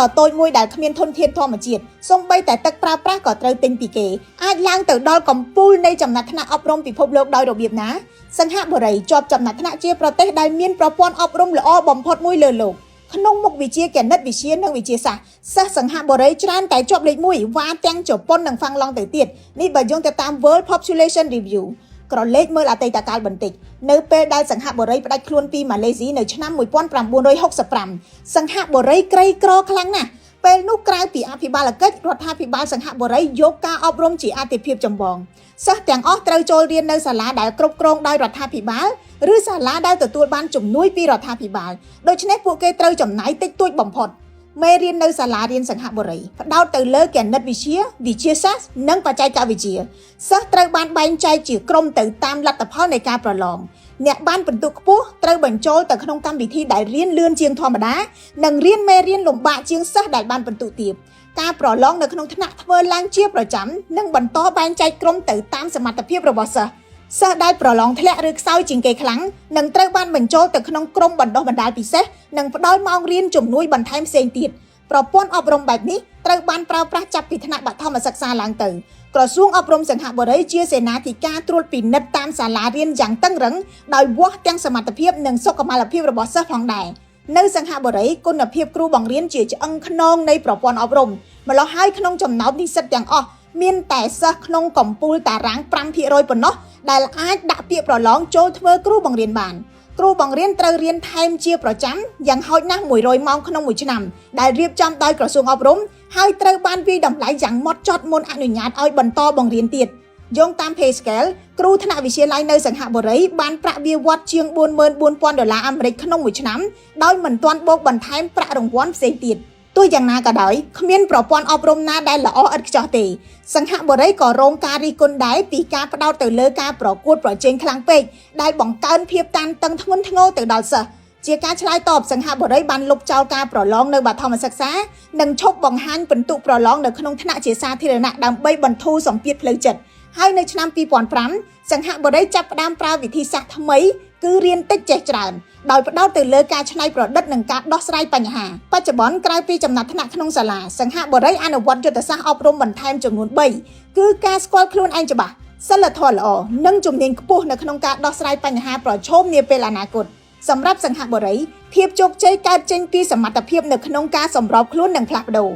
ដល់តូចមួយដែលគ្មានធនធានធម្មជាតិសូម្បីតែទឹកប្រើប្រាស់ក៏ត្រូវទិញពីគេអាចឡើងទៅដល់កំពូលនៃចំណាត់ថ្នាក់អប់រំពិភពលោកដោយរបៀបណាសង្ហបុរីជាប់ចំណាត់ថ្នាក់ជាប្រទេសដែលមានប្រព័ន្ធអប់រំល្អបំផុតមួយលើលោកក្នុងមុខវិជ្ជាគណិតវិទ្យានិងវិទ្យាសាស្ត្រសិស្សសង្ហបុរីច្រើនតែជាប់លេខ1វ៉ាទាំងជប៉ុននិងហ្វាំងឡង់ទៅទៀតនេះបើយោងទៅតាម World Population Review ក្រឡេកមើលអតីតកាលបន្តិចនៅពេលដែលសង្ហបុរីផ្ដាច់ខ្លួនពីម៉ាឡេស៊ីនៅឆ្នាំ1965សង្ហបុរីក្រីក្រខ្លាំងណាស់ពេលនោះក្រៅពីអភិបាលកិច្ចរដ្ឋាភិបាលសង្ហបុរីយកការអប់រំជាអាទិភាពចម្បងសិស្សទាំងអស់ត្រូវចូលរៀននៅសាលាដែលគ្រប់គ្រងដោយរដ្ឋាភិបាលឬសាលាដែលទទួលបានជំនួយពីរដ្ឋាភិបាលដូច្នេះពួកគេត្រូវចំណាយតិចតួចបំផុតមេរៀននៅសាលារៀនសង្ហបុរីផ្ដោតទៅលើគណិតវិទ្យាវិទ្យាសាស្ត្រនិងបច្ចេកវិទ្យាសិស្សត្រូវបានបែងចែកជាក្រុមទៅតាមលទ្ធផលនៃការប្រឡងអ្នកបានពិន្ទុខ្ពស់ត្រូវបញ្ចូលទៅក្នុងកម្មវិធីដែលរៀនលឿនជាងធម្មតានិងរៀនមេរៀនលំបាកជាងសិស្សដែលបានពិន្ទុទាបការប្រឡងនៅក្នុងថ្នាក់ធ្វើឡើងជាប្រចាំនិងបន្តបែងចែកក្រុមទៅតាមសមត្ថភាពរបស់សិស្សដែលប្រឡងធ្លាក់ឬខ្សោយជាងគេខ្លាំងនឹងត្រូវបានបញ្ចូលទៅក្នុងក្រុមបណ្ដុះបណ្ដាលពិសេសនិងផ្ដល់ម៉ោងរៀនជំនួយបន្ថែមផ្សេងទៀតប្រព័ន្ធអប់រំបែបនេះត្រូវបានប្រើប្រាស់ចាប់ពីថ្នាក់បឋមសិក្សាឡើងទៅក្រសួងអប់រំសង្ហបុរីជាសេនាធិការត្រួតពិនិត្យតាមសាលារៀនយ៉ាងតឹងរ៉ឹងដោយវាស់ទាំងសមត្ថភាពនិងសុខុមាលភាពរបស់សិស្សផងដែរនៅសង្ហបុរីគុណភាពគ្រូបង្រៀនជាឆ្អឹងខ្នងនៃប្រព័ន្ធអប់រំម្ល៉េះហើយក្នុងចំណោមនិស្សិតទាំងអស់មានតែសិស្សក្នុងកំពូលតារាង 5% ប៉ុណ្ណោះដែលអាចដាក់ពាក្យប្រឡងចូលធ្វើគ្រូបង្រៀនបានគ្រូបង្រៀនត្រូវរៀនថែមជាប្រចាំយ៉ាងហោចណាស់100ម៉ោងក្នុងមួយឆ្នាំដែលរៀបចំដោយក្រសួងអប់រំហើយត្រូវបានវិតម្លៃយ៉ាងម៉ត់ចត់មុនអនុញ្ញាតឲ្យបន្តបង្រៀនទៀតយោងតាម Pay Scale គ្រូថ្នាក់វិទ្យាល័យនៅសង្ហបុរីបានប្រាក់បៀវត្សជាង$44,000អាមេរិកក្នុងមួយឆ្នាំដោយមិនទាន់បូកបន្ថែមប្រាក់រង្វាន់ផ្សេងទៀតទោះយ៉ាងណាក៏ដោយគ្មានប្រព័ន្ធអប់រំណាដែលល្អឥតខ្ចោះទេសង្ហបុរីក៏រងការរិះគន់ដែរពីការផ្ដោតទៅលើការប្រកួតប្រជែងខ្លាំងពេកដែលបង្កើនភាពតានតឹងធ្ងន់ធ្ងរទៅដល់សិស្សជាការឆ្លើយតបសង្ហបុរីបានលុបចោលការប្រឡងនៅបឋមសិក្សានិងឈប់បង្ហាញពិន្ទុប្រឡងនៅក្នុងថ្នាក់ជាសាធារណៈដើម្បីបន្ធូរសម្ពាធផ្លូវចិត្តហើយនៅឆ្នាំ2005សង្ហបុរីចាប់ផ្ដើមប្រើវិធីសាស្ត្រថ្មីគឺរៀនតិចចេះច្រើនដោយផ្ដោតទៅលើការច្នៃប្រឌិតនិងការដោះស្រាយបញ្ហាបច្ចុប្បន្នក្រៅពីចំណាត់ថ្នាក់ក្នុងសាលាសង្ហបុរីអនុវត្តយុទ្ធសាស្ត្រអប់រំបន្ថែមចំនួន3គឺការស្គាល់ខ្លួនឯងច្បាស់សីលធម៌ល្អនិងជំនាញខ្ពស់នៅក្នុងការដោះស្រាយបញ្ហាប្រឈមនាពេលអនាគតសម្រាប់សង្ហបុរីភាពជោគជ័យកើតចេញពីសមត្ថភាពនៅក្នុងការសម្របខ្លួននិងផ្លាស់ប្ដូរ